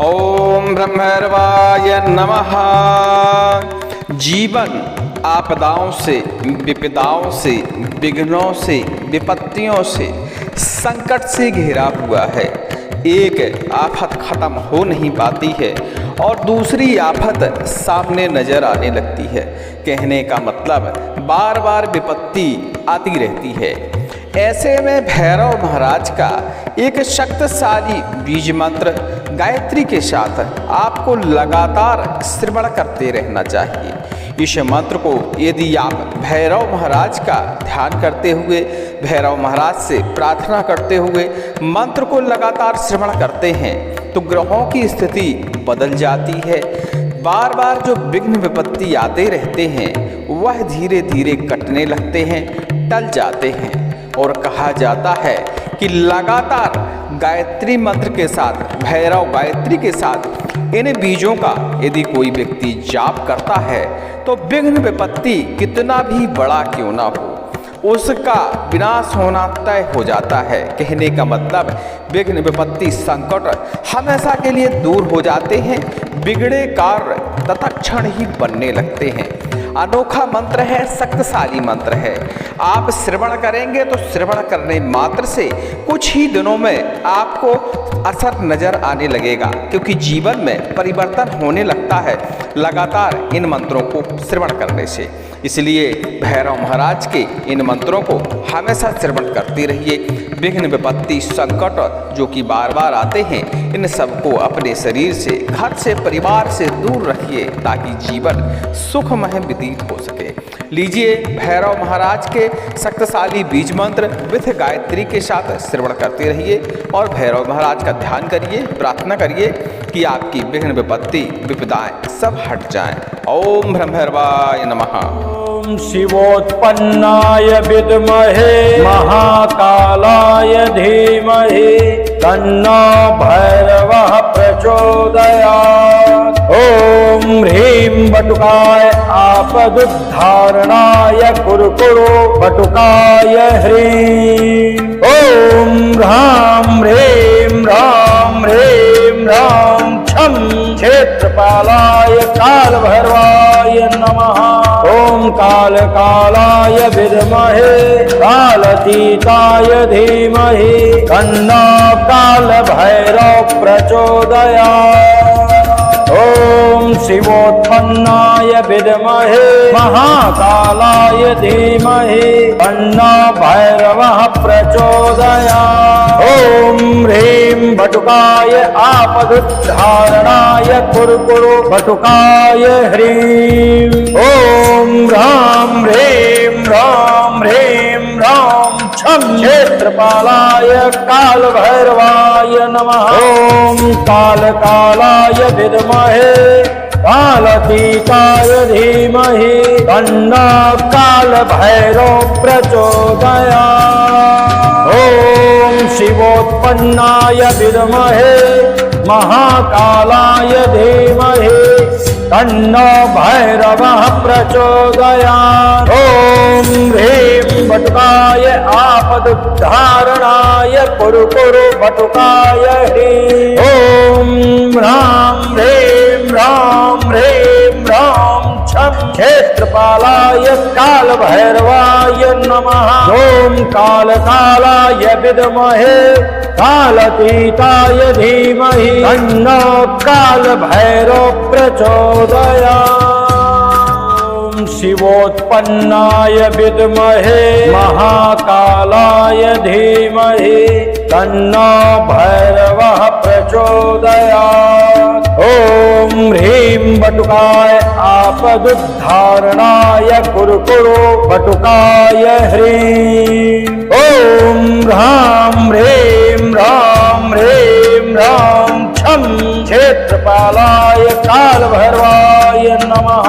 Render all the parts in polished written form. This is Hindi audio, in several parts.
ओम ब्रह्मर्वाय नमः। जीवन आपदाओं से, विपदाओं से, विघ्नों से, विपत्तियों से, संकट से घिरा हुआ है। एक आफत खत्म हो नहीं पाती है और दूसरी आफत सामने नजर आने लगती है। कहने का मतलब बार बार विपत्ति आती रहती है। ऐसे में भैरव महाराज का एक शक्तिशाली बीज मंत्र गायत्री के साथ आपको लगातार श्रवण करते रहना चाहिए। इस मंत्र को यदि आप भैरव महाराज का ध्यान करते हुए, भैरव महाराज से प्रार्थना करते हुए मंत्र को लगातार श्रवण करते हैं तो ग्रहों की स्थिति बदल जाती है। बार बार जो विघ्न विपत्ति आते रहते हैं वह धीरे धीरे कटने लगते हैं, टल जाते हैं। और कहा जाता है कि लगातार गायत्री मंत्र के साथ, भैरव गायत्री के साथ इन बीजों का यदि कोई व्यक्ति जाप करता है तो विघ्न विपत्ति कितना भी बड़ा क्यों ना हो, उसका विनाश होना तय हो जाता है। कहने का मतलब विघ्न विपत्ति संकट हमेशा के लिए दूर हो जाते हैं। बिगड़े कार्य तत्क्षण ही बनने लगते हैं। अनोखा मंत्र है, शक्तिशाली मंत्र है। आप श्रवण करेंगे तो श्रवण करने मात्र से कुछ ही दिनों में आपको असर नजर आने लगेगा, क्योंकि जीवन में परिवर्तन होने लगता है लगातार इन मंत्रों को श्रवण करने से। इसलिए भैरव महाराज के इन मंत्रों को हमेशा श्रवण करते रहिए। विघ्न विपत्ति संकट जो कि बार बार आते हैं, इन सबको अपने शरीर से, घर से, परिवार से दूर रखिए ताकि जीवन सुखमय व्यतीत हो सके। लीजिए भैरव महाराज के शक्तिशाली बीज मंत्र विथ गायत्री के साथ श्रवण करते रहिए और भैरव महाराज का ध्यान करिए, प्रार्थना करिए कि आपकी विघ्न विपत्ति विपदाएं सब हट जाएं। ओम ब्रह्मर्वाय नमः। ओम शिवोत्पन्नाय विद्महे महाकालाय धीमहि तन्नो भैरवः प्रचोदयात्। ओम ह्रीं बटुकाय आपदुद्धारणाय कुरुकुरु बटुकाय ह्रीं। ओम ह्रां ह्रीं ह्रां ह्रीं ह्रां छं क्षेत्रपालाय कालभैरवाय नमः। ओम कालकालाय विद्महे कालतीताय धीमहि तन्नो कालभैरव प्रचोदयात्। ओम शिवोत्पन्नाय विद्महे महाकालाय धीमहि तन्नो भैरवः प्रचोदयात्। ओम ह्रीं बटुकाय आपदुद्धारणाय कुरुकुरु बटुकाय ह्रीं। ओम ह्रां ह्रीं ह्रां ह्रीं ह्रां छं क्षेत्रपालाय कालभैरवाय नमः। ओम कालकालाय विद्महे कालतीताय धीमहि तन्नो कालभैरव प्रचोदयात्। ओम शिवोत्पन्नाय विद्महे महाकालाय धीमहि तन्नो भैरवः प्रचोदयात्। ओम ह्रीं बटुकाय आपदुद्धारणाय कुरुकुरु बटुकाय ह्रीं। ओम ह्रां ह्रीं ह्रां ह्रीं ह्रां छं क्षेत्रपालाय कालभैरवाय नमः। ओम कालकालाय विद्महे कालतीताय धीमहि तन्नो कालभैरव प्रचोदयात्। ओम शिवोत्पन्नाय विद्महे महाकालाय धीमहि तन्नो भैरवः प्रचोदयात्। ओम ह्रीं बटुकाय आपदुद्धारणाय कुरुकुरु बटुकाय ह्रीं। ओम ह्रां ह्रीं ह्रां ह्रीं ह्रां छं क्षेत्रपालाय कालभैरवाय नमः।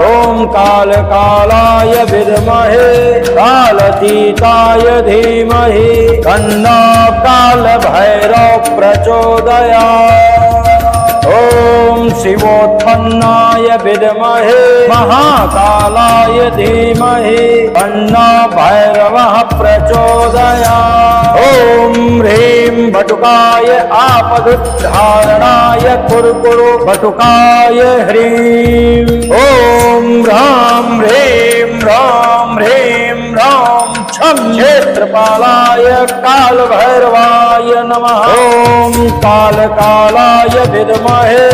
ओम कालकालाय विद्महे कालतीताय धीमहि तन्नो कालभैरव प्रचोदयात्। ओम शिवोत्पन्नाय विद्महे महाकालाय धीमहि तन्नो भैरवः प्रचोदयात्। ॐ ह्रीं बटुकाय आपदुद्धारणाय कुरकुरु बटुकाय ह्रीं। ॐ ह्रां ह्रीं ह्रां ह्रीं ह्रां छं क्षेत्रपालाय कालभैरवाय नमः। ॐ कालकालाय विद्महे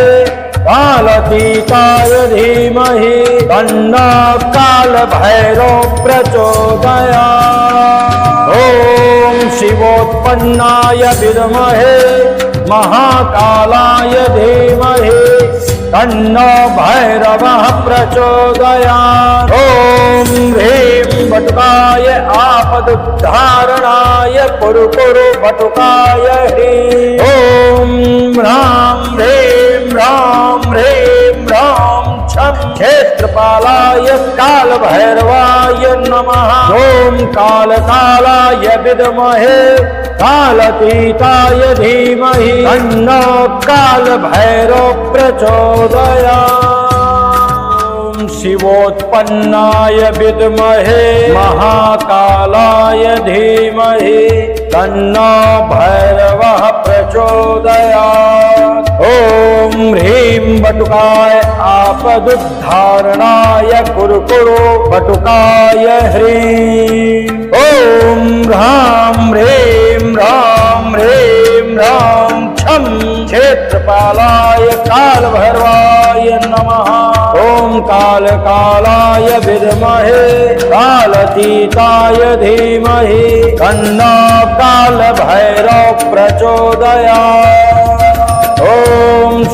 कालातीताय धीमहि तन्नो कालभैरव प्रचोदयात्। ॐ शिवोत्पन्नाय विद्महे महाकालाय धीमहि तन्नो भैरवः प्रचोदयात्। ॐ ह्रीं बटुकाय आपदुद्धारणाय कुरकुरु बटुकाय ह्रीं। ॐ ह्रां ह्रीं ह्रां ह्रीं ह्रां छं क्षेत्रपालाय कालभैरवाय नमः। ॐ कालकालाय विद्महे कालातीताय धीमहि तन्नो कालभैरव प्रचोदयात्। शिवोत्पन्नाय विद्महे महाकालाय धीमहि तन्नो भैरवः प्रचोदयात्। ॐ ह्रीं बटुकाय आपदुद्धारणाय कुरकुरु बटुकाय ह्रीं। ॐ ह्रां ह्रीं ह्रां ह्रीं ह्रां छं क्षेत्रपालाय कालभैरवाय नमः। ॐ कालकालाय विद्महे कालातीताय धीमहि तन्नो कालभैरव प्रचोदयात्। ॐ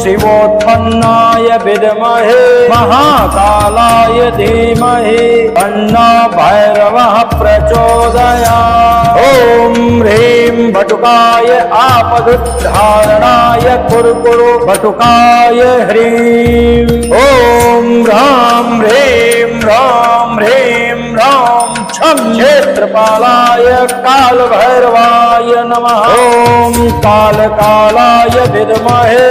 शिवोत्पन्नाय विद्महे महाकालाय धीमहि तन्नो भैरवः प्रचोदयात्। ॐ ह्रीं बटुकाय आपदुद्धारणाय कुरकुरु बटुकाय ह्रीं। ॐ ह्रां ह्रीं ह्रां ह्रीं ह्रां छं क्षेत्रपालाय कालभैरवाय नमः। ॐ कालकालाय विद्महे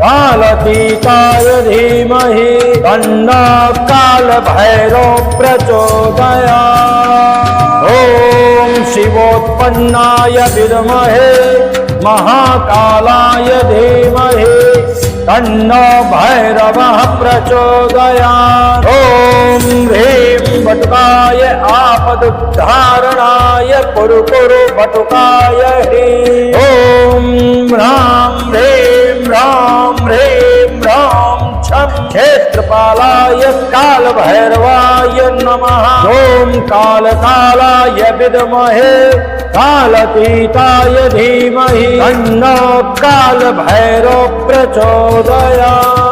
कालातीताय धीमहि तन्नो कालभैरव प्रचोदयात्। ॐ शिवोत्पन्नाय विद्महे महाकालाय धीमहि तन्नो भैरवः प्रचोदयात्। ॐ ह्रीं बटुकाय आपदुद्धारणाय कुरकुरु बटुकाय ह्रीं। ॐ ह्रां ह्रीं ह्रां ह्रीं ह्रां छं क्षेत्रपालाय कालभैरवाय नमः। ॐ कालकालाय विद्महे कालातीताय धीमहि तन्नो कालभैरव प्रचोदयात्।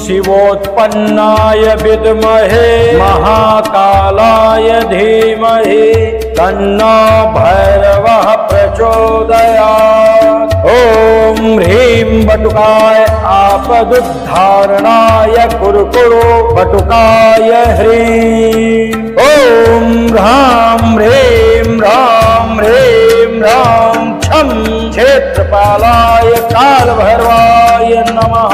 शिवोत्पन्नाय विद्महे महाकालाय धीमहि तन्नो भैरवः प्रचोदयात्। ॐ ह्रीं बटुकाय आपदुद्धारणाय कुरकुरु बटुकाय ह्रीं। ॐ ह्रां ह्रीं ह्रां ह्रीं ह्रां छं क्षेत्रपालाय कालभैरवाय नमः।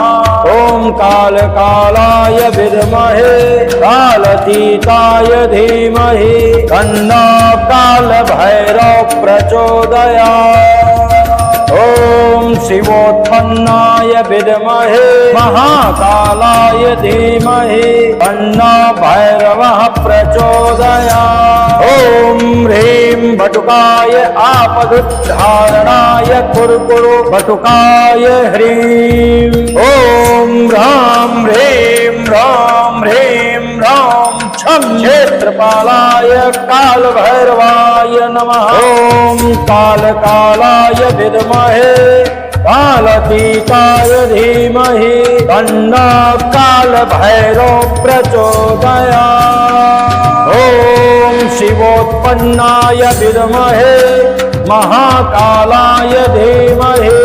ॐ कालकालाय विद्महे कालातीताय धीमहि तन्नो कालभैरव प्रचोदयात्। ॐ शिवोत्पन्नाय विद्महे महाकालाय धीमहि तन्नो भैरवः प्रचोदयात्। ॐ ह्रीं बटुकाय आपदुद्धारणाय कुरकुरु बटुकाय ह्रीं। ॐ ह्रां ह्रीं ह्रां ह्रीं ह्रां छं क्षेत्रपालाय कालभैरवाय नमः। ॐ कालकालाय विद्महे कालातीताय धीमहि तन्नो कालभैरव प्रचोदयात्। ॐ शिवोत्पन्नाय विद्महे महाकालाय धीमहि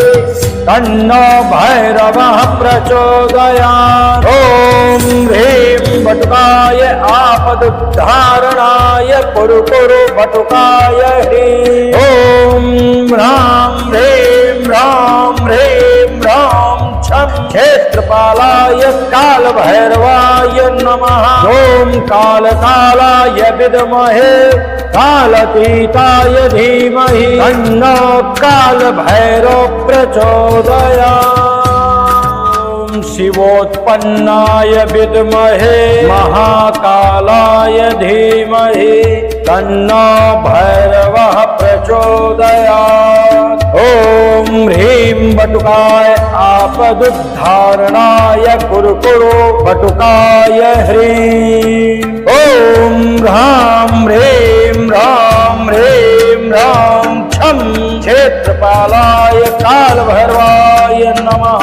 तन्नो भैरवः प्रचोदयात्। ॐ ह्रीं बटुकाय आपदुद्धारणाय कुरकुरु बटुकाय ह्रीं। ॐ ह्रां ह्रीं ह्रां ह्रीं ह्रां छं क्षेत्रपालाय कालभैरवाय नमः। ॐ कालकालाय विद्महे कालातीताय धीमहि तन्नो कालभैरव प्रचोदयात्। शिवोत्पन्नाय विद्महे महाकालाय धीमहि तन्नो भैरवः प्रचोदयात्। ॐ ह्रीं बटुकाय आपदुद्धारणाय कुरु बटुकाय ह्रीं। ॐ ह्रां ह्रीं ह्रां ह्रीं ह्रां छं क्षेत्रपालाय कालभैरवाय नमः।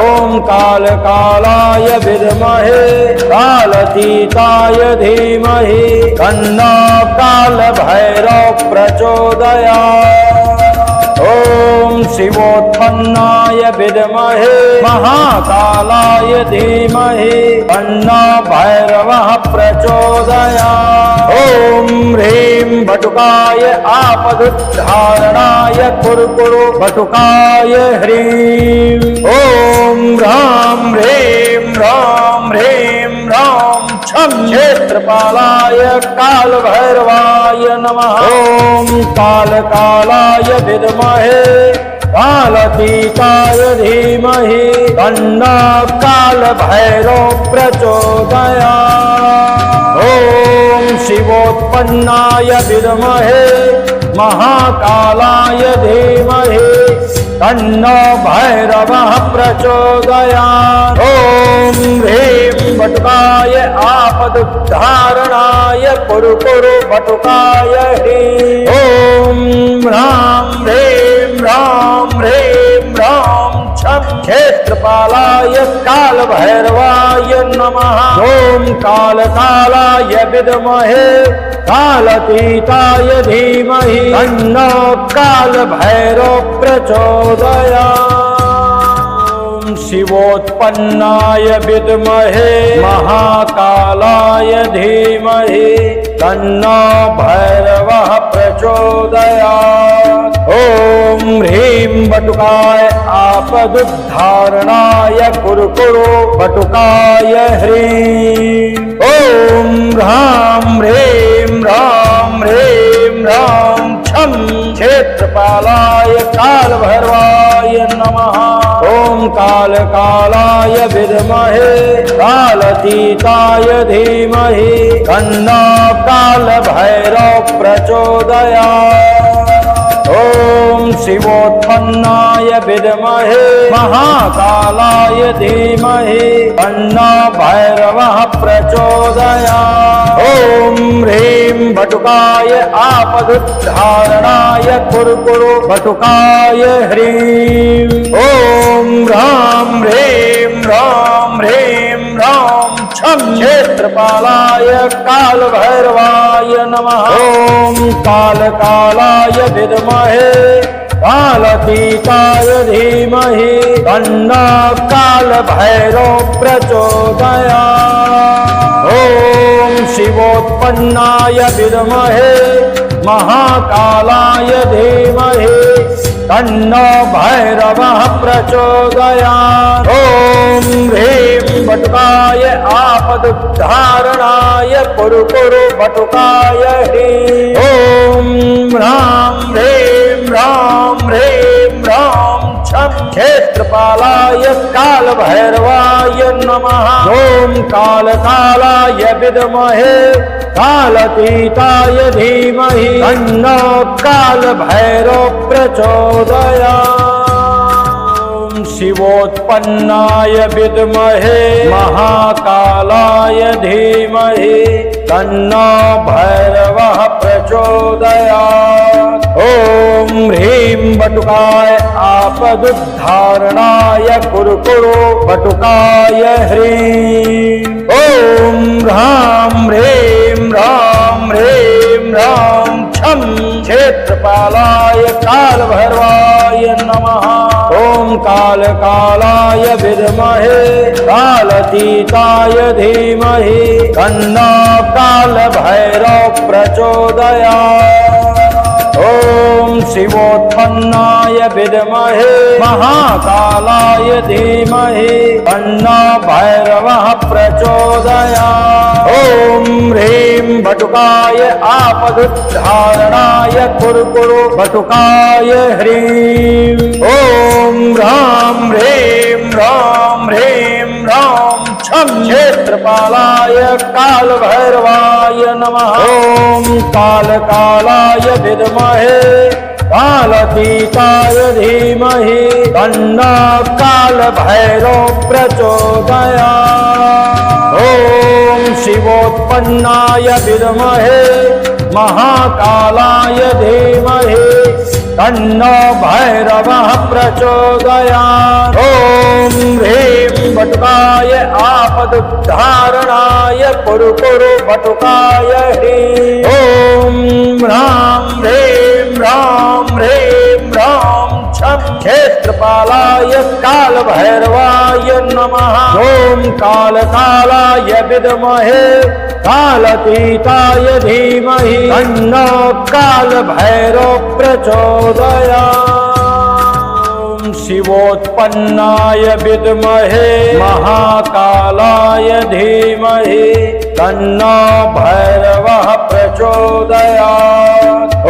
ॐ कालकालाय विद्महे कालातीताय धीमहि तन्नो कालभैरव प्रचोदयात्। ॐ शिवोत्पन्नाय विद्महे महाकालाय धीमहि तन्नो भैरवः प्रचोदयात्। ॐ ह्रीं बटुकाय आपदुद्धारणाय कुरु बटुकाय ह्रीं। ॐ ह्रां ह्रीं ह्रां ह्रीं ह्रां छं क्षेत्रपालाय कालभैरवाय नमः। ॐ कालकालाय विद्महे कालातीताय धीमहि तन्नो कालभैरव प्रचोदयात्। ॐ शिवोत्पन्नाय विद्महे महाकालाय धीमहि तन्नो भैरवः प्रचोदयात्। ॐ ह्रीं बटुकाय आपदुद्धारणाय कुरु बटुकाय ह्रीं। ॐ ह्रां ह्रीं ह्रां ह्रीं ह्रां छं क्षेत्रपालाय कालभैरवाय नमः। ॐ कालकालाय विद्महे कालातीताय धीमहि तन्नो कालभैरव प्रचोदयात्। शिवोत्पन्नाय विद्महे महाकालाय धीमहि तन्नो भैरवः प्रचोदयात्। ॐ ह्रीं बटुकाय आपदुद्धारणाय कुरु बटुकाय ह्रीं। ॐ ह्रां ह्रीं ह्रां ह्रीं ह्रां छं क्षेत्रपालाय कालभैरवाय नमः। ॐ कालकालाय विद्महे कालातीताय धीमहि तन्नो कालभैरव प्रचोदयात्। ॐ शिवोत्पन्नाय विद्महे महाकालाय धीमहि तन्नो भैरवः प्रचोदयात्। ॐ ह्रीं बटुकाय आपदुद्धारणाय कुरु बटुकाय ह्रीं। ॐ ह्रां ह्रीं ह्रां ह्रीं ह्रां छं क्षेत्रपालाय कालभैरवाय नमः। ॐ कालकालाय विद्महे कालातीताय धीमहि तन्नो कालभैरव प्रचोदयात्। ॐ शिवोत्पन्नाय विद्महे महाकालाय धीमहि तन्नो भैरवः प्रचोदयात्। ॐ ह्रीं बटुकाय आपदुद्धारणाय कुरु बटुकाय ह्रीं। ॐ ह्रां ह्रीं ह्रां ह्रीं ह्रां छं क्षेत्रपालाय कालभैरवाय नमः। ॐ कालकालाय विद्महे कालातीताय धीमहि तन्नो कालभैरव प्रचोदयात्। शिवोत्पन्नाय विद्महे महाकालाय धीमहि तन्नो भैरवः प्रचोदयात्। ॐ ह्रीं बटुकाय आपदुद्धारणाय कुरु बटुकाय ह्रीं। ॐ ह्रां ह्रीं ह्रां ह्रीं ह्रां छं क्षेत्रपालाय कालभैरवाय नमः। ॐ कालकालाय विद्महे कालातीताय धीमहि तन्नो कालभैरव प्रचोदयात्। ॐ शिवोत्पन्नाय विद्महे महाकालाय धीमहि तन्नो भैरवः प्रचोदयात्। ॐ ह्रीं बटुकाय आपदुद्धारणाय कुरकुरु बटुकाय ह्रीं। ॐ ह्रां ह्रीं ह्रां ह्रीं ह्रां छं क्षेत्रपालाय कालभैरवाय नमः। ॐ कालकालाय विद्महे कालातीताय धीमहि तन्नो कालभैरवः प्रचोदयात्। ॐ शिवोत्पन्नाय विद्महे महाकालाय धीमहि तन्नो भैरवः प्रचोदयात्। ॐ ह्रीं बटुकाय आपदुद्धारणाय कुरकुरु बटुकाय ह्रीं। ॐ ह्रां ह्रीं ह्रां ह्रीं ह्रां छं क्षेत्रपालाय कालभैरवाय नमः। ॐ कालकालाय विद्महे कालातीताय धीमहि तन्नो कालभैरवः प्रचोदयात्। शिवोत्पन्नाय विद्महे महाकालाय धीमहि तन्नो भैरवः प्रचोदयात्। ॐ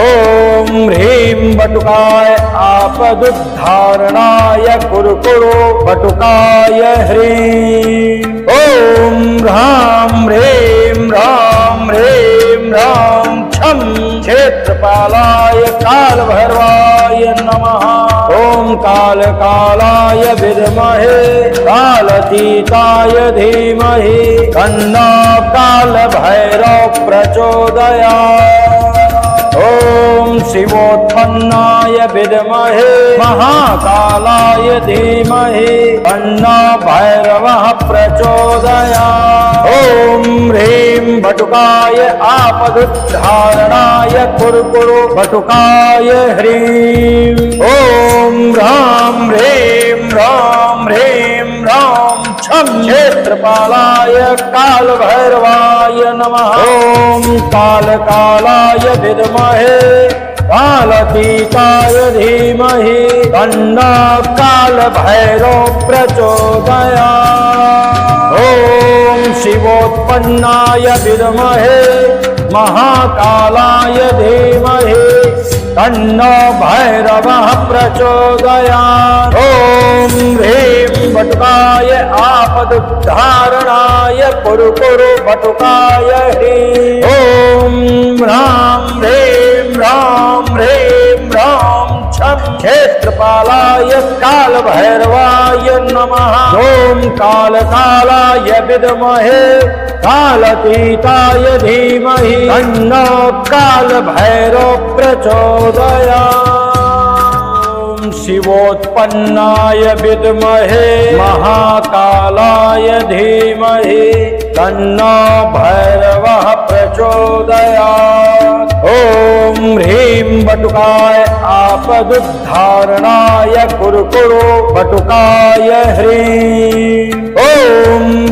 ह्रीं बटुकाय आपदुद्धारणाय कुरकुरु बटुकाय ह्रीं। ॐ ह्रां ह्रीं ह्रां ह्रीं ह्रां छं क्षेत्रपालाय कालभैरवाय नमः। ॐ कालकालाय विद्महे कालातीताय धीमहि तन्नो कालभैरवः प्रचोदयात्। ॐ शिवोत्पन्नाय विद्महे महाकालाय धीमहि तन्नो भैरवः प्रचोदयात्। ॐ ह्रीं बटुकाय आपदुद्धारणाय कुरकुरु बटुकाय ह्रीं। ॐ ह्रां ह्रीं ह्रां ह्रीं ह्रां छं क्षेत्रपालाय कालभैरवाय नमः। ॐ कालकालाय विद्महे कालातीताय धीमहि तन्नो कालभैरवः प्रचोदयात्। ॐ शिवोत्पन्नाय विद्महे महाकालाय धीमहि तन्नो भैरवः प्रचोदयात्। ॐ ह्रीं बटुकाय आपदुद्धारणाय कुरकुरु बटुकाय ह्रीं। ॐ ह्रां ह्रीं ह्रां ह्रीं ह्रां छं क्षेत्रपालाय कालभैरवाय नमः। ॐ कालकालाय विद्महे कालातीताय धीमहि तन्नो कालभैरवः प्रचोदयात्। शिवोत्पन्नाय विद्महे महाकालाय धीमहि तन्नो भैरवः प्रचोदयात्। ॐ ह्रीं बटुकाय आपदुद्धारणाय कुरकुरु बटुकाय ह्रीं। ॐ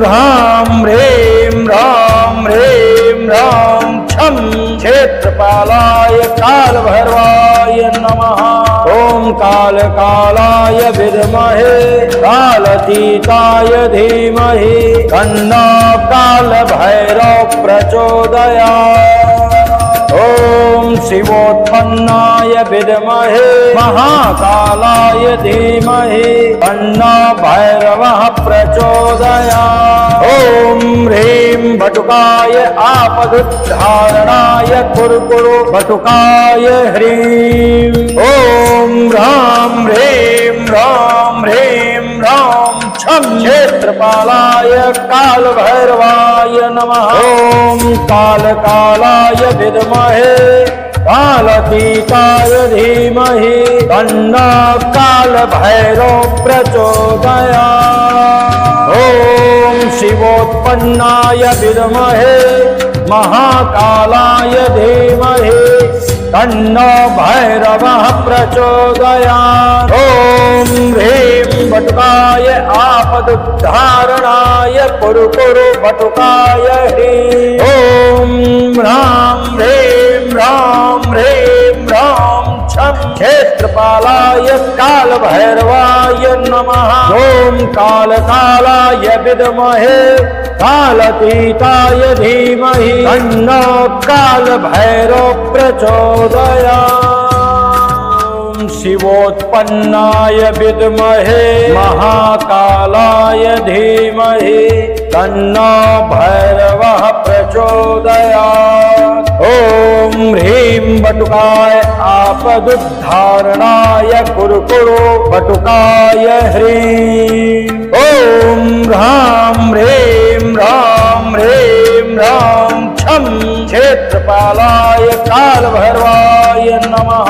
ह्रां ह्रीं ह्रां ह्रीं ह्रां छं क्षेत्रपालाय कालभैरवाय नमः। ॐ कालकालाय विद्महे कालातीताय धीमहि तन्नो कालभैरवः प्रचोदयात्। ॐ शिवोत्पन्नाय विद्महे महाकालाय धीमहि तन्नो भैरवः प्रचोदयात्। ॐ ह्रीं बटुकाय आपदुद्धारणाय कुरकुरु बटुकाय ह्रीं। ॐ ह्रां ह्रीं ह्रां ह्रीं ह्रां छं क्षेत्रपालाय कालभैरवाय नमः। ॐ कालकालाय विद्महे कालातीताय धीमहि तन्नो कालभैरवः प्रचोदयात्। ॐ शिवोत्पन्नाय विद्महे महाकालाय धीमहि तन्नो भैरवः प्रचोदयात्। ॐ ह्रीं बटुकाय आपदुद्धारणाय कुरकुरु बटुकाय ह्रीं। ॐ ह्रां ह्रीं ह्रां ह्रीं ह्रां छं क्षेत्रपालाय कालभैरवाय नमः। ॐ कालकालाय विद्महे कालातीताय धीमहि तन्नो कालभैरव प्रचोदयात्। शिवोत्पन्नाय विद्महे महाकालाय धीमहि तन्नो भैरवः प्रचोदयात्। ॐ ह्रीं बटुकाय आपदुद्धारणाय कुरु बटुकाय ह्रीं। ॐ ह्रां ह्रीं ह्रां ह्रीं ह्रां छं क्षेत्रपालाय कालभैरवाय नमः।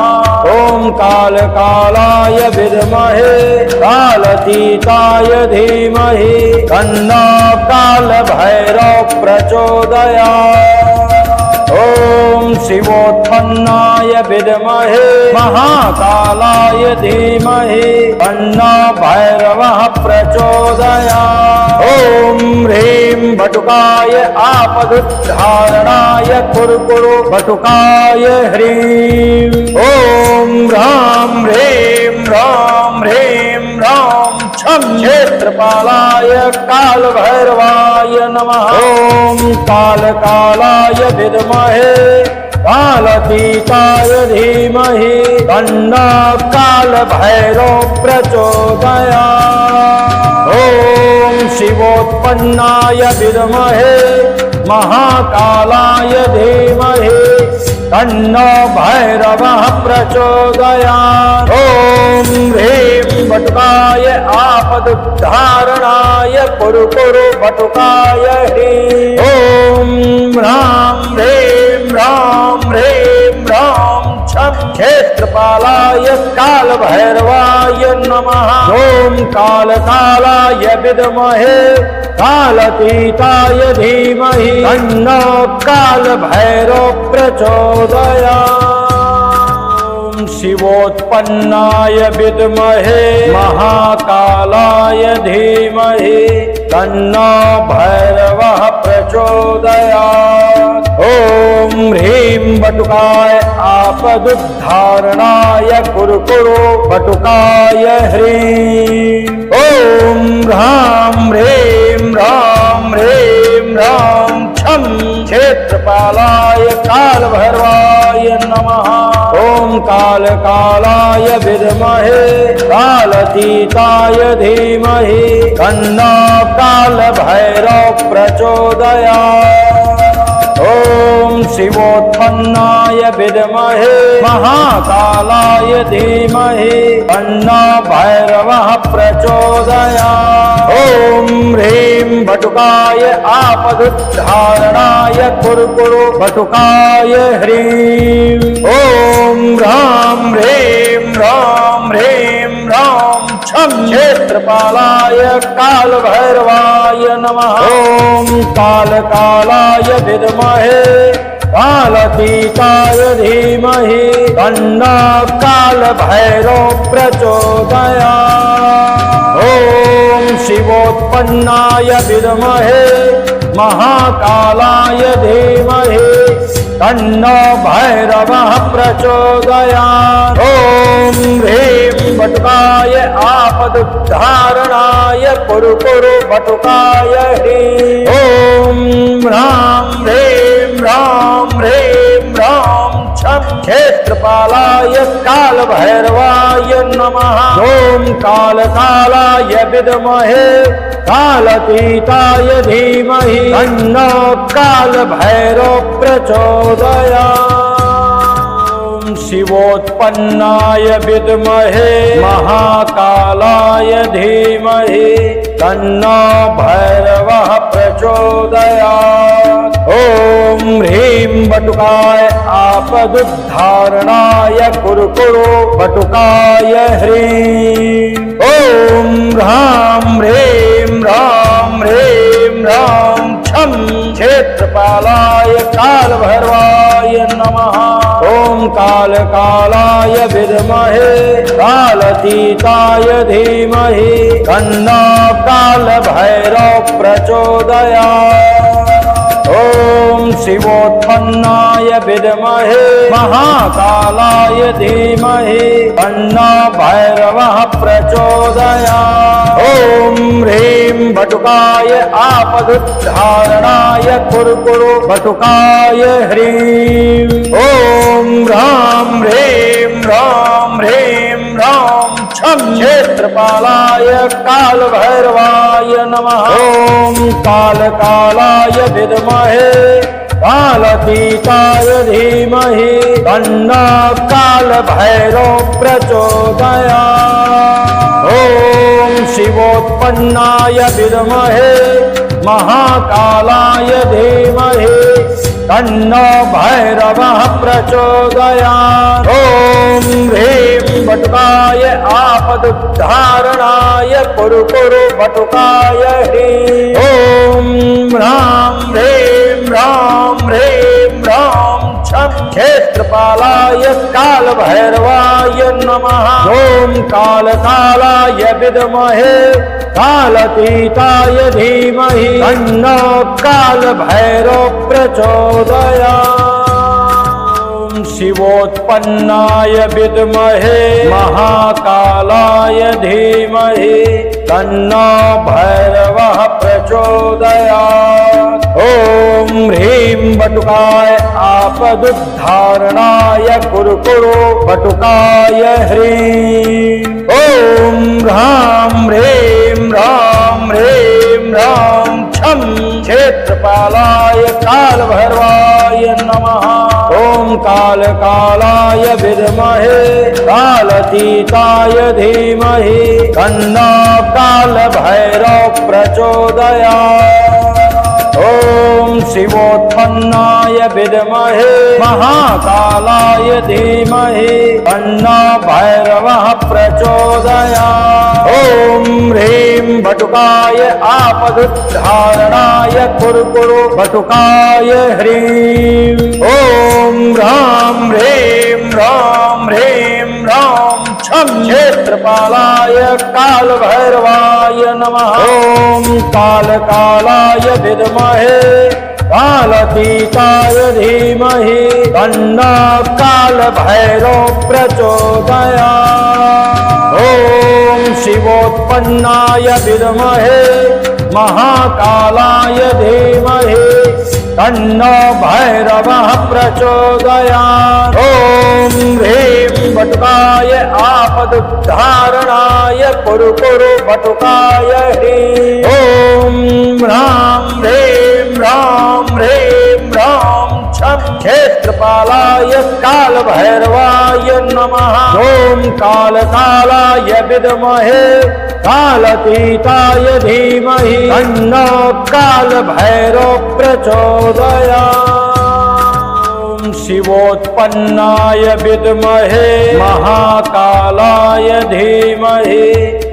ॐ कालकालाय विद्महे कालातीताय धीमहि तन्नो कालभैरव प्रचोदयात्। ॐ शिवोत्पन्नाय विद्महे महाकालाय धीमहि तन्नो भैरवः प्रचोदयात्। ॐ ह्रीं बटुकाय आपदुद्धारणाय कुरु बटुकाय ह्रीं। ॐ ह्रां ह्रीं ह्रां ह्रीं ह्रां छं क्षेत्रपालाय कालभैरवाय नमः। ॐ कालकालाय विद्महे कालातीताय धीमहि तन्नो कालभैरव प्रचोदयात्। ॐ शिवोत्पन्नाय विद्महे महाकालाय धीमहि तन्नो भैरवः प्रचोदयात्। ॐ ह्रीं बटुकाय आपदुद्धारणाय कुरु बटुकाय ह्रीं। ॐ ह्रां ह्रीं ह्रां ह्रीं ह्रां छं क्षेत्रपालाय कालभैरवाय नमः। ॐ कालकालाय विद्महे कालातीताय धीमहि तन्नो कालभैरव प्रचोदयात्। शिवोत्पन्नाय विद्महे महाकालाय धीमहि तन्नो भैरवः प्रचोदयात्। ॐ ह्रीं बटुकाय आपदुद्धारणाय कुरु बटुकाय ह्रीं। ॐ ह्रां ह्रीं ह्रां ह्रीं ह्रां छं क्षेत्रपालाय कालभैरवाय नमः। ॐ कालकालाय विद्महे कालातीताय धीमहि तन्नो कालभैरव प्रचोदयात्। ॐ शिवोत्पन्नाय विद्महे महाकालाय धीमहि तन्नो भैरवः प्रचोदयात्। ॐ ह्रीं बटुकाय आपदुद्धारणाय कुरु बटुकाय ह्रीं। ॐ ह्रां ह्रीं ह्रां ह्रीं ह्रां छं क्षेत्रपालाय कालभैरवाय नमः। ॐ कालकालाय विद्महे कालातीताय धीमहि तन्नो कालभैरव प्रचोदयात्। ॐ शिवोत्पन्नाय विद्महे महाकालाय धीमहि तन्नो भैरवः प्रचोदयात्। ॐ ह्रीं बटुकाय आपदुद्धारणाय कुरु बटुकाय ह्रीं। ॐ ह्रां ह्रीं ह्रां ह्रीं ह्रां छं क्षेत्रपालाय कालभैरवाय नमः। ॐ कालकालाय विद्महे कालातीताय धीमहि तन्नो कालभैरव प्रचोदयात्। शिवोत्पन्नाय विद्महे महाकालाय धीमहि तन्नो भैरवः प्रचोदयात्। ॐ ह्रीं बटुकाय आपदुद्धारणाय कुरु बटुकाय ह्रीं। ॐ ह्रां ह्रीं ह्रां ह्रीं ह्रां छं क्षेत्रपालाय कालभैरवाय नमः। ॐ कालकालाय विद्महे कालातीताय धीमहि तन्नो कालभैरव प्रचोदयात्। ॐ शिवोत्पन्नाय विद्महे महाकालाय धीमहि तन्नो भैरवः प्रचोदयात्। ॐ ह्रीं बटुकाय आपदुद्धारणाय कुरकुरु बटुकाय ह्रीं। ॐ ह्रां ह्रीं ह्रां ह्रीं ह्रां छं क्षेत्रपालाय कालभैरवाय नमः। ॐ कालकालाय विद्महे कालातीताय धीमहि तन्नो कालभैरवः प्रचोदयात्। ॐ शिवोत्पन्नाय विद्महे महाकालाय धीमहि तन्नो भैरवः प्रचोदयात्। ॐ ह्रीं बटुकाय आपदुद्धारणाय कुरकुरु बटुकाय ह्रीं। ॐ ह्रां ह्रीं ह्रां ह्रीं ह्रां छं क्षेत्रपालाय कालभैरवाय नमः। ॐ कालकालाय विद्महे कालातीताय धीमहि तन्नो कालभैरवः प्रचोदयात्। शिवोत्पन्नाय विद्महे महाकालाय धीमहि तन्नो भैरवः प्रचोदयात्। ॐ ह्रीं बटुकाय आपदुद्धारणाय कुरकुरु बटुकाय ह्रीं। ॐ ह्रां ह्रीं ह्रां ह्रीं ह्रां छं क्षेत्रपालाय कालभैरवाय नमः। ॐ कालकालाय विद्महे कालातीताय धीमहि तन्नो कालभैरवः प्रचोदयात्। ॐ शिवोत्पन्नाय विद्महे महाकालाय धीमहि तन्नो भैरवः प्रचोदयात्। ॐ ह्रीं बटुकाय आपदुद्धारणाय कुरकुरु बटुकाय ह्रीं। ॐ ह्रां ह्रीं ह्रां ह्रीं ह्रां छं क्षेत्रपालाय कालभैरवाय नमः। ॐ कालकालाय विद्महे कालातीताय धीमहि तन्नो कालभैरवः प्रचोदयात्। ॐ शिवोत्पन्नाय विद्महे महाकालाय धीमहि तन्नो भैरवः प्रचोदयात्। ॐ ह्रीं बटुकाय आपदुद्धारणाय कुरकुरु बटुकाय ह्रीं। ॐ ह्रां ह्रीं ह्रां ह्रीं ह्रां छं क्षेत्रपालाय कालभैरवाय नमः। ॐ कालकालाय विद्महे कालातीताय धीमहि तन्नो कालभैरवः प्रचोदयात्। शिवोत्पन्नाय विद्महे महाकालाय धीमहि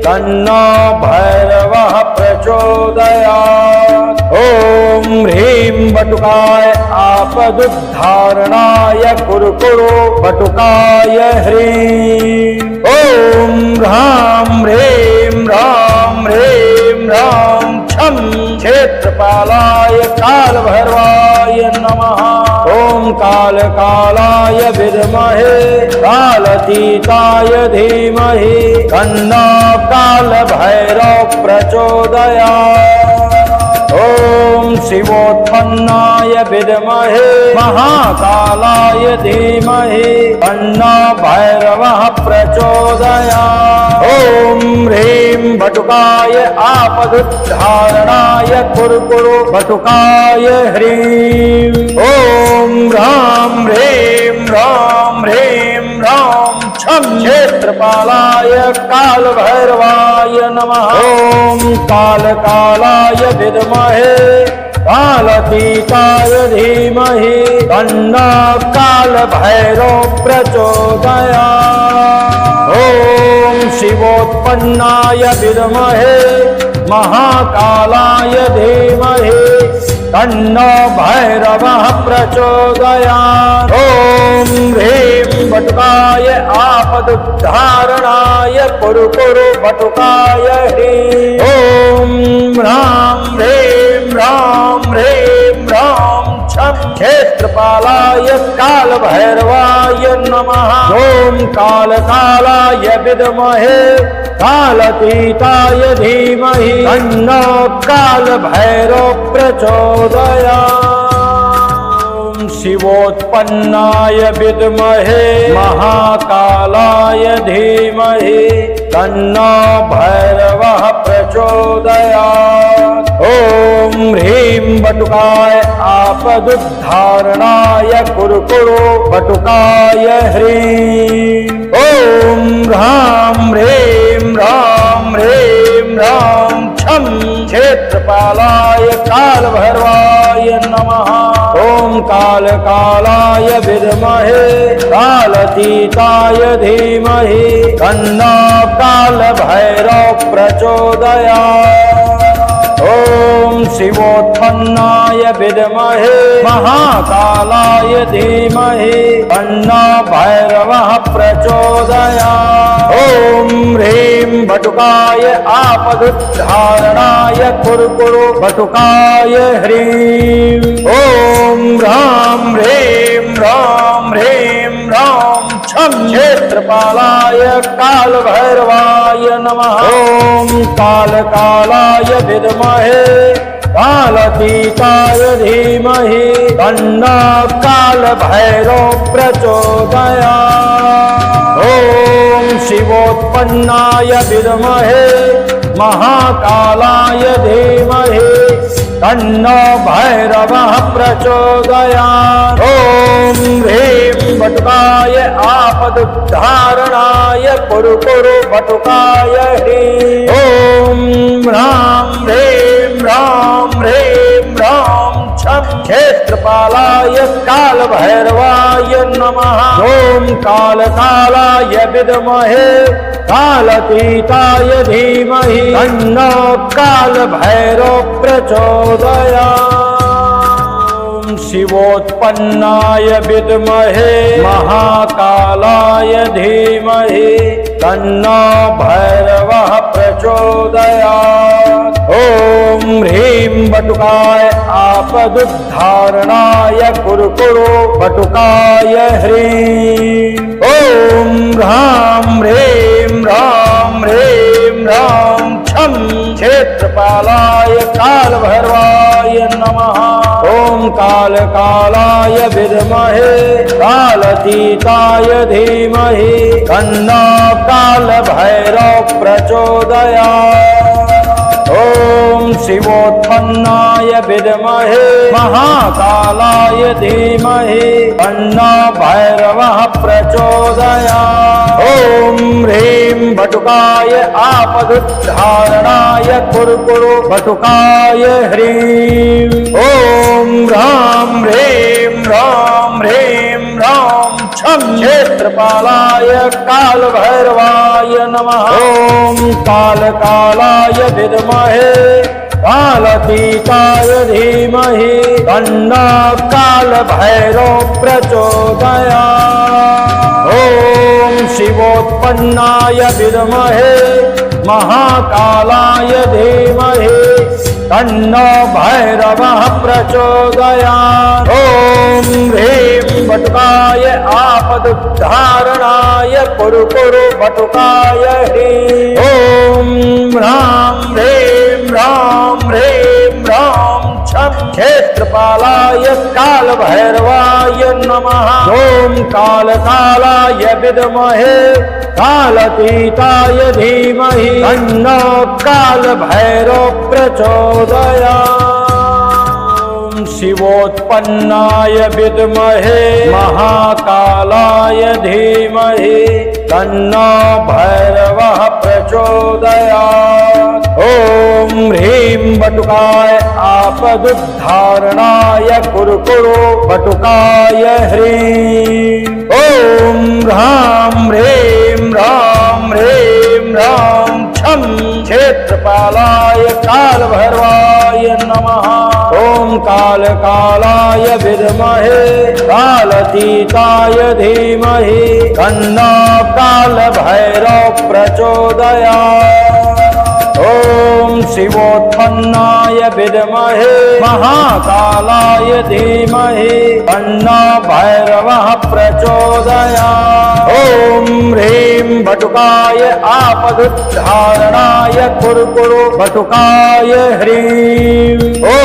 तन्नो भैरवः प्रचोदयात्। ॐ ह्रीं बटुकाय आपदुद्धारणाय कुरकुरु बटुकाय ह्रीं। ॐ ह्रां ह्रीं ह्रां ह्रीं ह्रां छं क्षेत्रपालाय कालभैरवाय नमः। ॐ कालकालाय विद्महे कालातीताय धीमहि तन्नो कालभैरवः प्रचोदयात्। ॐ शिवोत्पन्नाय विद्महे महाकालाय धीमहि तन्नो भैरवः प्रचोदयात्। ॐ ह्रीं बटुकाय आपदुद्धारणाय कुरकुरु बटुकाय ह्रीं। ॐ ह्रां ह्रीं ह्रां ह्रीं ह्रां छं क्षेत्रपालाय कालभैरवाय नमः। ॐ कालकालाय विद्महे कालातीताय धीमहि तन्नो कालभैरवः प्रचोदयात्। ॐ शिवोत्पन्नाय विद्महे महाकालाय धीमहि तन्नो भैरवः प्रचोदयात्। ॐ ह्रीं बटुकाय आपदुद्धारणाय कुरकुरु बटुकाय ह्रीं। ॐ ह्रां ह्रीं ह्रां ह्रीं ह्रां छं कालाय कालभैरवाय नमः। ॐ कालकालाय विद्महे कालातीताय धीमहि तन्नो कालभैरव प्रचोदयात्। शिवोत्पन्नाय विद्महे महाकालाय धीमहि तन्नो भैरवः प्रचोदयात्। ॐ ह्रीं बटुकाय आपदुद्धारणाय कुरुकुरु बटुकाय ह्रीं। ॐ ह्रां ह्रीं ह्रां ह्रीं ह्रां छं क्षेत्रपालाय कालभैरवाय नमः। ॐ कालकालाय विद्महे कालातीताय धीमहि तन्नो कालभैरव प्रचोदयात्। ॐ शिवोत्पन्नाय विद्महे महाकालाय धीमहि तन्नो भैरवः प्रचोदयात्। ॐ ह्रीं बटुकाय आपदुद्धारणाय कुरुकुरु बटुकाय ह्रीं। ॐ ह्रां ह्रीं ह्रां ह्रीं ह्रां छं क्षेत्रपालाय कालभैरवाय नमः। ॐ कालकालाय विद्महे कालातीताय धीमहि तन्नो कालभैरव प्रचोदयात्। ॐ शिवोत्पन्नाय विद्महे महाकालाय धीमहि तन्नो भैरवः प्रचोदयात्। ॐ ह्रीं बटुकाय आपदुद्धारणाय कुरुकुरु बटुकाय ह्रीं। ॐ ह्रां ह्रीं ह्रां ह्रीं ह्रां छं क्षेत्रपालाय कालभैरवाय नमः। ॐ कालकालाय विद्महे कालातीताय धीमहि तन्नो कालभैरव प्रचोदयात्। शिवोत्पन्नाय विद्महे महाकालाय धीमहि तन्नो भैरवः प्रचोदयात्। ॐ ह्रीं बटुकाय आपदुद्धारणाय कुरुकुरु बटुकाय ह्रीं। ॐ ह्रां ह्रीं ह्रां ह्रीं ह्रां छं क्षेत्रपालाय कालभैरवाय नमः। ॐ कालकालाय विद्महे कालातीताय धीमहि तन्नो कालभैरव प्रचोदयात्। ॐ शिवोत्पन्नाय विद्महे महाकालाय धीमहि तन्नो भैरवः प्रचोदयात्। ॐ ह्रीं बटुकाय आपदुद्धारणाय कुरुकुरु बटुकाय ह्रीं। ॐ ह्रां ह्रीं ह्रां ह्रीं ह्रां छं क्षेत्रपालाय कालभैरवाय नमः। ॐ कालकालाय विद्महे कालातीताय धीमहि तन्नो कालभैरव प्रचोदयात्। ॐ शिवोत्पन्नाय विद्महे महाकालाय धीमहि तन्नो भैरवः प्रचोदयात्। ॐ ह्रीं बटुकाय आपदुद्धारणाय कुरुकुरु बटुकाय ह्रीं। ॐ ह्रां ह्रीं ह्रां ह्रीं ह्रां छं क्षेत्रपालाय कालभैरवाय नमः। ॐ कालकालाय विद्महे कालातीताय धीमहि तन्नो कालभैरव प्रचोदयात्। शिवोत्पन्नाय विद्महे महाकालाय धीमहि तन्नो भैरवः प्रचोदयात्। ॐ ह्रीं बटुकाय आपदुद्धारणाय कुरुकुरु बटुकाय ह्रीं। ॐ ह्रां ह्रीं ह्रां ह्रीं ह्रां छं क्षेत्रपालाय कालभैरवाय नमः। ॐ कालकालाय विद्महे कालातीताय धीमहि तन्नो कालभैरव प्रचोदयात्। ॐ शिवोत्पन्नाय विद्महे महाकालाय धीमहि तन्नो भैरवः प्रचोदयात्। ॐ ह्रीं बटुकाय आपदुद्धारणाय कुरकुरु बटुकाय ह्रीं। ॐ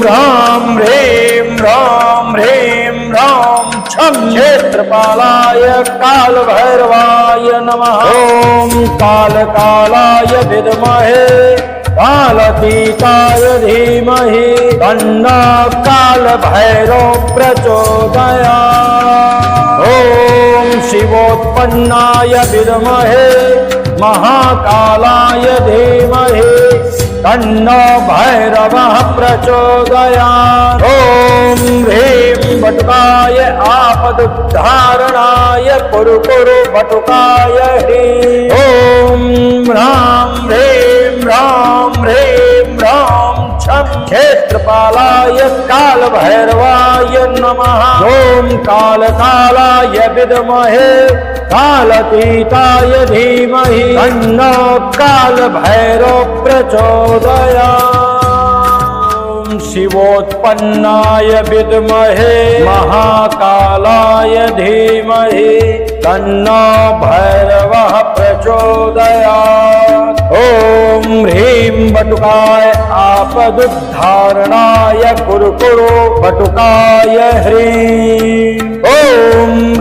ह्रां ह्रीं ह्रां ह्रीं ह्रां छं क्षेत्रपालाय कालभैरवाय नमः। ॐ कालकालाय विद्महे कालातीताय धीमहि तन्नो कालभैरव प्रचोदयात्। ॐ शिवोत्पन्नाय विद्महे महाकालाय धीमहि तन्नो भैरवः प्रचोदयात्। ॐ ह्रीं बटुकाय आपदुद्धारणाय कुरकुरु बटुकाय ह्रीं। ॐ ह्रां ह्रीं ह्रां ह्रीं ह्रां छं क्षेत्रपालाय कालभैरवाय नमः। ॐ कालकालाय विद्महे कालातीताय धीमहि तन्नो कालभैरव प्रचोदयात्। शिवोत्पन्नाय विद्महे महाकालाय धीमहि तन्नो भैरवः प्रचोदयात्। ॐ ह्रीं बटुकाय आपदुद्धारणाय कुरकुरु बटुकाय ह्रीं। ॐ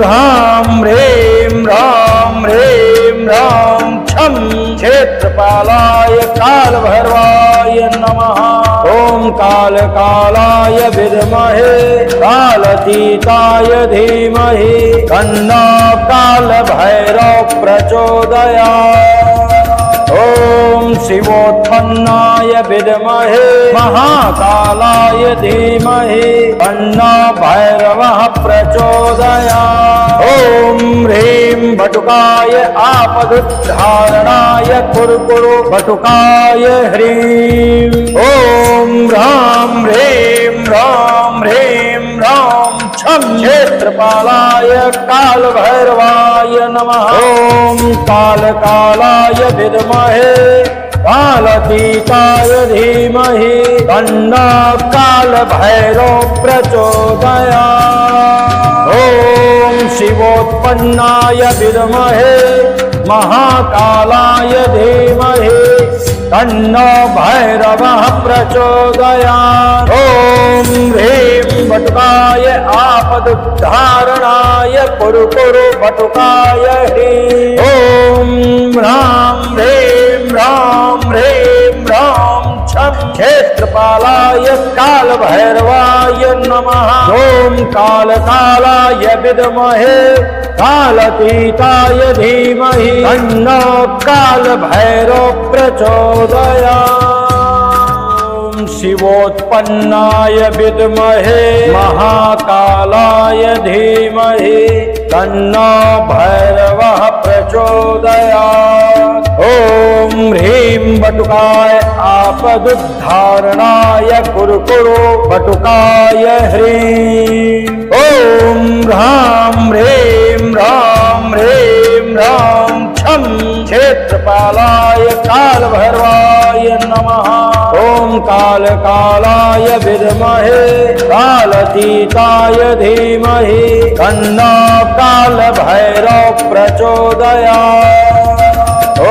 ह्रां ह्रीं ह्रां ह्रीं ह्रां छं क्षेत्रपालाय कालभैरवाय नमः। ॐ कालकालाय विद्महे कालातीताय धीमहि तन्नो कालभैरव प्रचोदयात्। ॐ शिवोत्पन्नाय विद्महे महाकालाय धीमहि तन्नो भैरवः प्रचोदयात्। ॐ ह्रीं बटुकाय आपदुद्धारणाय कुरकुरु बटुकाय ह्रीं। ॐ ह्रां ह्रीं ह्रां ह्रीं ह्रां छं क्षेत्रपालाय कालभैरवाय नमः। ॐ कालकालाय विद्महे कालातीताय धीमहि तन्नो कालभैरव प्रचोदयात्। ॐ शिवोत्पन्नाय विद्महे महाकालाय धीमहि तन्नो भैरवः प्रचोदयात्। ॐ ह्रीं बटुकाय आपदुद्धारणाय कुरकुरु बटुकाय ह्रीं। ॐ ह्रां ह्रीं ह्रां ह्रीं ह्रां छं क्षेत्रपालाय कालभैरवाय नमः। ॐ कालकालाय विद्महे कालातीताय धीमहि तन्नो कालभैरव प्रचोदयात्। शिवोत्पन्नाय विद्महे महाकालाय धीमहि तन्नो भैरवः प्रचोदयात्। ॐ ह्रीं बटुकाय आपदुद्धारणाय कुरकुरु बटुकाय ह्रीं। ॐ ह्रां ह्रीं ह्रां ह्रीं ह्रां छं क्षेत्रपालाय कालभैरवाय नमः। ॐ कालकालाय विद्महे कालातीताय धीमहि तन्नो कालभैरव प्रचोदयात्। ॐ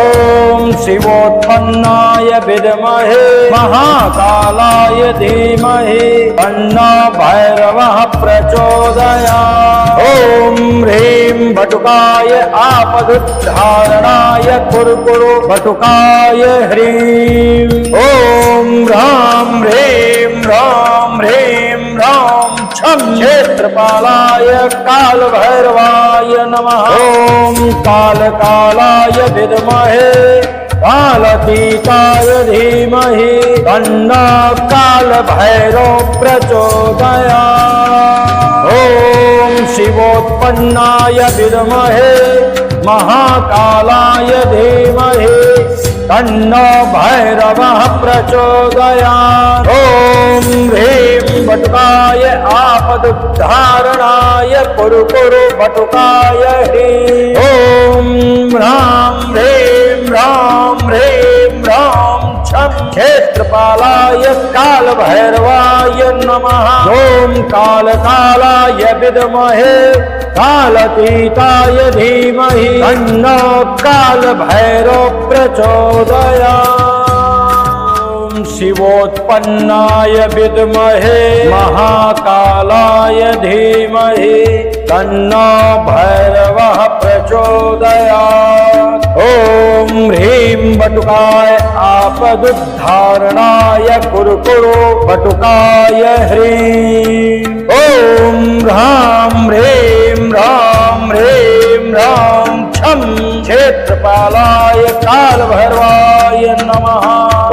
शिवोत्पन्नाय विद्महे महाकालाय धीमहि तन्नो भैरवः प्रचोदयात्। ॐ ह्रीं बटुकाय आपदुद्धारणाय कुरकुरु बटुकाय ह्रीं। ॐ ह्रां ह्रीं ह्रां ह्रीं ह्रां छं क्षेत्रपालाय कालभैरवाय नमः। ॐ कालकालाय विद्महे कालातीताय धीमहि तन्नो कालभैरव प्रचोदयात्। ॐ शिवोत्पन्नाय विद्महे महाकालाय धीमहि तन्नो भैरवः प्रचोदयात्। ॐ ह्रीं बटुकाय आपदुद्धारणाय कुरकुरु बटुकाय ह्रीं। ॐ ह्रां ह्रीं ह्रां ह्रीं ह्रां छं क्षेत्रपालाय कालभैरवाय नमः। ॐ कालकालाय विद्महे कालातीताय धीमहि तन्नो कालभैरव प्रचोदयात्। शिवोत्पन्नाय विद्महे महाकालाय धीमहि तन्नो भैरवः प्रचोदयात्। ॐ ह्रीं बटुकाय आपदुद्धारणाय कुरकुरो बटुकाय ह्रीं। ॐ ह्रां ह्रीं ह्रां ह्रीं ह्रां छं क्षेत्रपालाय कालभैरवाय नमः।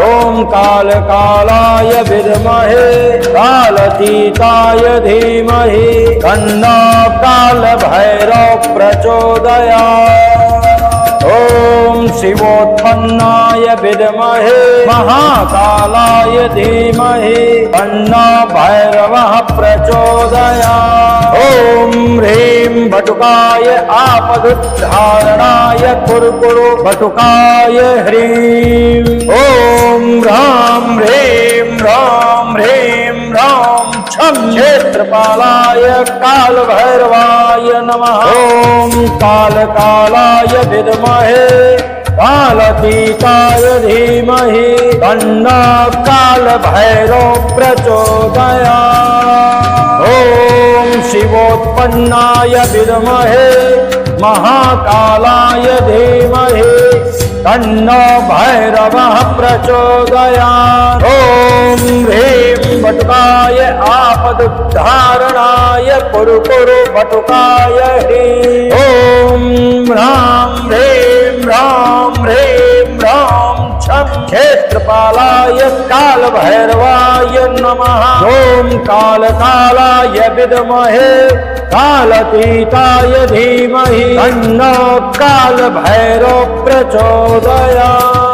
ॐ कालकालाय विद्महे कालातीताय धीमहि तन्नो कालभैरव प्रचोदयात्। ॐ शिवोत्पन्नाय विद्महे महाकालाय धीमहि तन्नो भैरवः प्रचोदयात्। ॐ ह्रीं बटुकाय आपदुद्धारणाय कुरकुरो बटुकाय ह्रीं। ॐ ह्रां ह्रीं ह्रां ह्रीं ह्रां छं क्षेत्रपालाय कालभैरवाय नमः। ॐ कालकालाय विद्महे कालातीताय धीमहि तन्नो कालभैरव प्रचोदयात्। ॐ शिवोत्पन्नाय विद्महे महाकालाय धीमहि तन्नो भैरवः प्रचोदयात्। ॐ ह्रीं बटुकाय आपदुद्धारणाय कुरकुरो बटुकाय ह्रीं। ॐ ह्रां ह्रीं ह्रां ह्रीं ह्रां छं क्षेत्रपालाय कालभैरवाय नमः। ॐ कालकालाय विद्महे कालातीताय धीमहि तन्नो कालभैरव प्रचोदयात्।